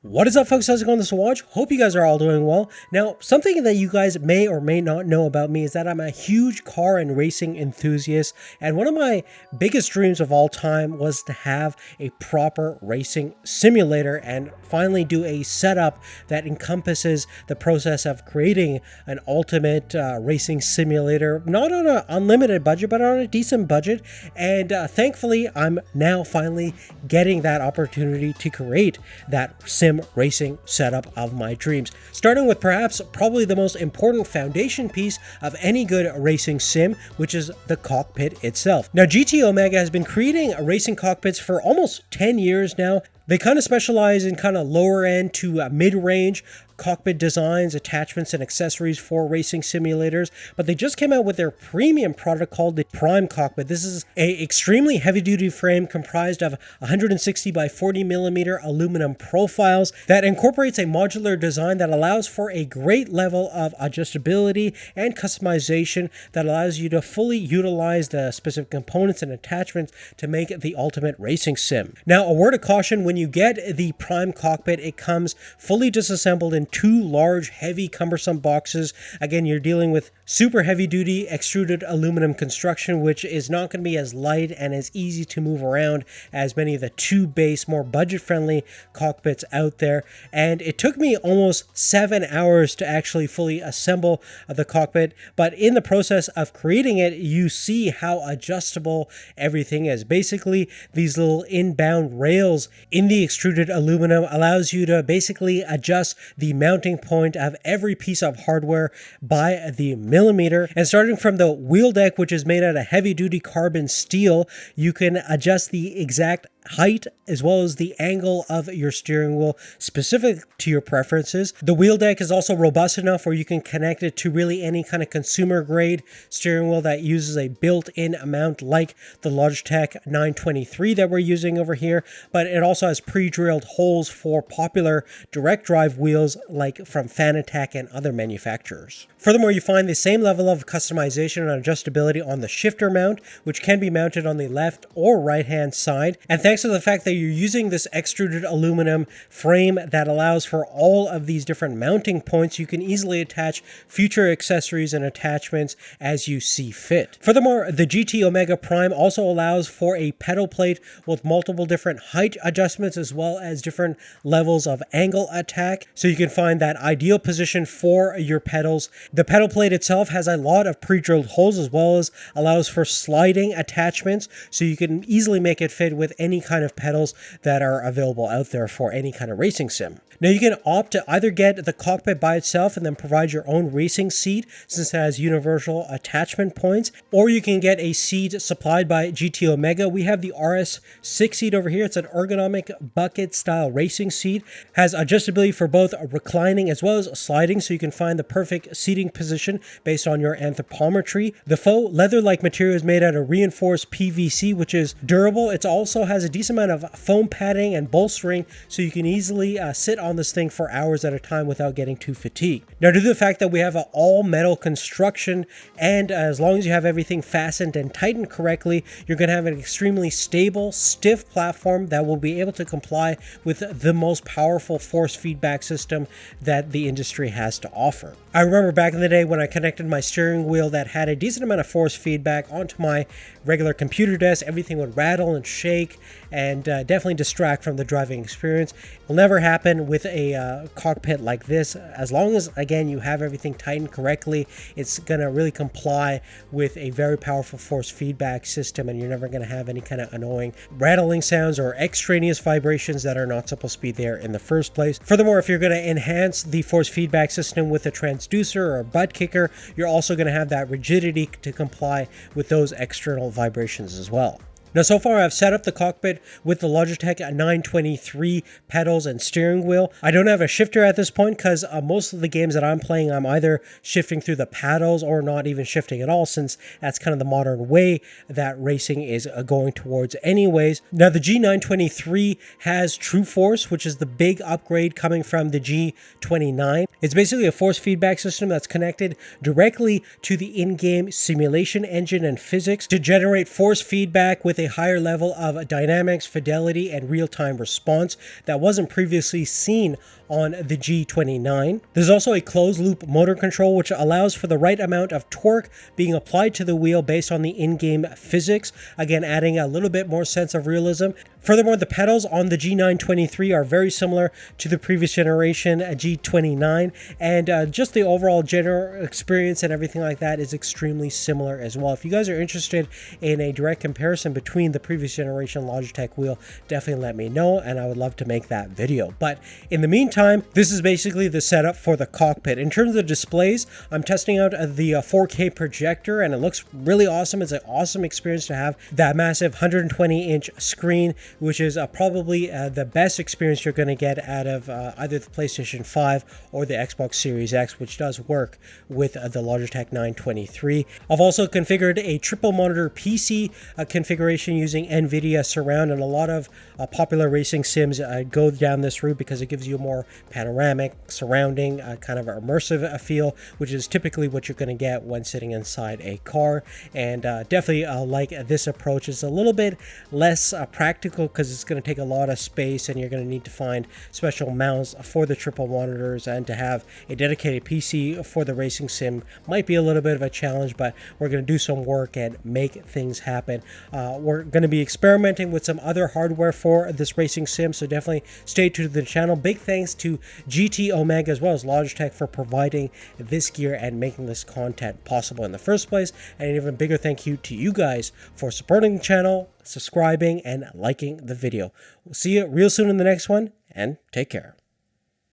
What is up, folks? How's it going? This is Watch. Hope you guys are all doing well. Now, something that you guys may or may not know about me is that I'm a huge car and racing enthusiast, and one of my biggest dreams of all time was to have a proper racing simulator and finally do a setup that encompasses the process of creating an ultimate racing simulator, not on an unlimited budget, but on a decent budget. And thankfully, I'm now finally getting that opportunity to create that sim racing setup of my dreams, starting with perhaps probably the most important foundation piece of any good racing sim, which is the cockpit itself. Now, GT Omega has been creating racing cockpits for almost 10 years now. They kind of specialize in kind of lower end to mid-range cockpit designs, attachments, and accessories for racing simulators, but they just came out with their premium product called the Prime Cockpit. This is an extremely heavy-duty frame comprised of 160 by 40 millimeter aluminum profiles that incorporates a modular design that allows for a great level of adjustability and customization that allows you to fully utilize the specific components and attachments to make the ultimate racing sim. Now, a word of caution: when you get the Prime Cockpit, it comes fully disassembled in two large, heavy, cumbersome boxes. Again, you're dealing with super heavy-duty extruded aluminum construction, which is not going to be as light and as easy to move around as many of the tube-based, more budget-friendly cockpits out there. And it took me almost 7 hours to actually fully assemble the cockpit, but in the process of creating it, you see how adjustable everything is. Basically, these little inbound rails in the extruded aluminum allows you to basically adjust the mounting point of every piece of hardware by the millimeter. And starting from the wheel deck, which is made out of heavy duty carbon steel, you can adjust the exact height as well as the angle of your steering wheel specific to your preferences. The wheel deck is also robust enough where you can connect it to really any kind of consumer grade steering wheel that uses a built-in mount like the Logitech 923 that we're using over here, but it also has pre-drilled holes for popular direct drive wheels like from Fanatec and other manufacturers. Furthermore, you find the same level of customization and adjustability on the shifter mount, which can be mounted on the left or right hand side. And thanks to the fact that you're using this extruded aluminum frame that allows for all of these different mounting points, you can easily attach future accessories and attachments as you see fit. Furthermore, the GT Omega Prime also allows for a pedal plate with multiple different height adjustments as well as different levels of angle attack, so you can find that ideal position for your pedals. The pedal plate itself has a lot of pre-drilled holes as well as allows for sliding attachments, so you can easily make it fit with any kind of pedals that are available out there for any kind of racing sim. Now, you can opt to either get the cockpit by itself and then provide your own racing seat since it has universal attachment points, or you can get a seat supplied by GT Omega. We have the RS6 seat over here. It's an ergonomic bucket style racing seat, has adjustability for both reclining as well as sliding, so you can find the perfect seating position based on your anthropometry. The faux leather-like material is made out of reinforced PVC, which is durable. It also has a decent amount of foam padding and bolstering, so you can easily sit on this thing for hours at a time without getting too fatigued. Now, due to the fact that we have an all-metal construction, and as long as you have everything fastened and tightened correctly, you're going to have an extremely stable, stiff platform that will be able to comply with the most powerful force feedback system that the industry has to offer. I remember back in the day when I connected my steering wheel that had a decent amount of force feedback onto my regular computer desk, everything would rattle and shake and definitely distract from the driving experience. It will never happen with a cockpit like this. As long as, again, you have everything tightened correctly, it's going to really comply with a very powerful force feedback system, and you're never going to have any kind of annoying rattling sounds or extraneous vibrations that are not supposed to be there in the first place. Furthermore, if you're going to enhance the force feedback system with a transducer or a butt kicker, you're also going to have that rigidity to comply with those external vibrations as well. Now, so far I've set up the cockpit with the Logitech 923 pedals and steering wheel. I don't have a shifter at this point because most of the games that I'm playing, I'm either shifting through the paddles or not even shifting at all, since that's kind of the modern way that racing is going towards anyways. Now, the G923 has True Force, which is the big upgrade coming from the G29. It's basically a force feedback system that's connected directly to the in-game simulation engine and physics to generate force feedback with a higher level of dynamics, fidelity, and real-time response that wasn't previously seen on the G29. There's also a closed-loop motor control, which allows for the right amount of torque being applied to the wheel based on the in-game physics, again adding a little bit more sense of realism. Furthermore, the pedals on the G923 are very similar to the previous generation G29, and just the overall general experience and everything like that is extremely similar as well. If you guys are interested in a direct comparison between the previous generation Logitech wheel, definitely let me know, and I would love to make that video. But in the meantime, this is basically the setup for the cockpit. In terms of displays, I'm testing out the 4K projector, and it looks really awesome. It's an awesome experience to have that massive 120-inch screen, which is probably the best experience you're going to get out of either the PlayStation 5 or the Xbox Series X, which does work with the Logitech 923. I've also configured a triple monitor PC configuration using NVIDIA Surround, and a lot of popular racing sims go down this route because it gives you a more panoramic, surrounding, kind of immersive feel, which is typically what you're going to get when sitting inside a car. And definitely like this approach. It's a little bit less practical because it's going to take a lot of space, and you're going to need to find special mounts for the triple monitors, and to have a dedicated PC for the racing sim might be a little bit of a challenge, but we're going to do some work and make things happen. We're going to be experimenting with some other hardware for this racing sim, so definitely stay tuned to the channel. Big thanks to GT Omega as well as Logitech for providing this gear and making this content possible in the first place, and an even bigger thank you to you guys for supporting the channel, subscribing, and liking the video. We'll see you real soon in the next one, and take care.